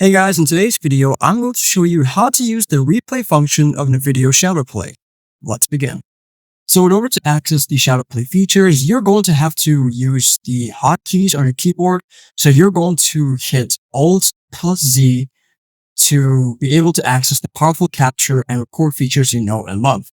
Hey guys, in today's video, I'm going to show you how to use the replay function of Nvidia Shadowplay. Let's begin. So in order to access the Shadowplay features, you're going to have to use the hotkeys on your keyboard. So you're going to hit Alt plus Z to be able to access the powerful capture and record features you know and love.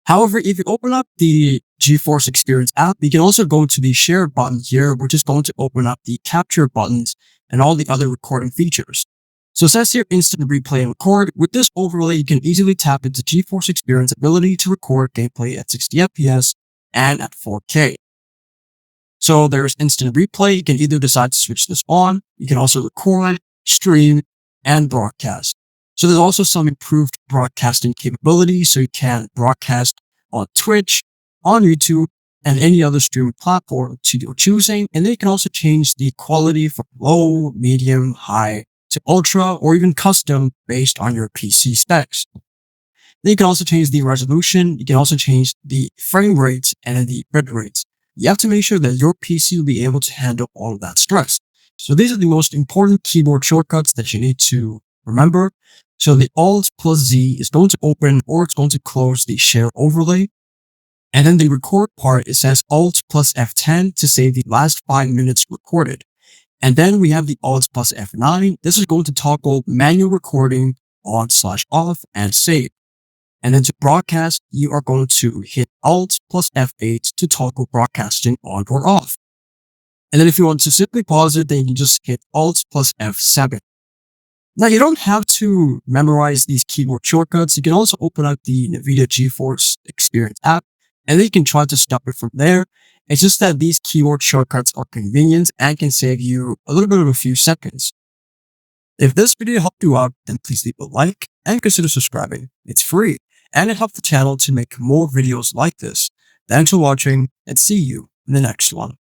However, if you open up the GeForce Experience app, you can also go to the share button here, which is going to open up the capture buttons and all the other recording features. So it says here instant replay and record. With this overlay, you can easily tap into GeForce Experience ability to record gameplay at 60 FPS and at 4K. So there's instant replay. You can either decide to switch this on. You can also record, stream, and broadcast. So there's also some improved broadcasting capabilities. So you can broadcast on Twitch, on YouTube, and any other streaming platform to your choosing. And then you can also change the quality from low, medium, high, to ultra, or even custom based on your PC specs. Then you can also change the resolution. You can also change the frame rates and the bit rates. You have to make sure that your PC will be able to handle all of that stress. So these are the most important keyboard shortcuts that you need to remember. So the Alt plus Z is going to open or it's going to close the share overlay. And then the record part, it says Alt plus F10 to save the last 5 minutes recorded. And then we have the Alt plus F9. This is going to toggle manual recording on/off and save. And then to broadcast, you are going to hit Alt plus F8 to toggle broadcasting on or off. And then if you want to simply pause it, then you can just hit Alt plus F7. Now you don't have to memorize these keyboard shortcuts. You can also open up the Nvidia GeForce Experience app and then you can try to stop it from there. It's just that these keyboard shortcuts are convenient and can save you a little bit of a few seconds. If this video helped you out, then please leave a like and consider subscribing. It's free and it helps the channel to make more videos like this. Thanks for watching and see you in the next one.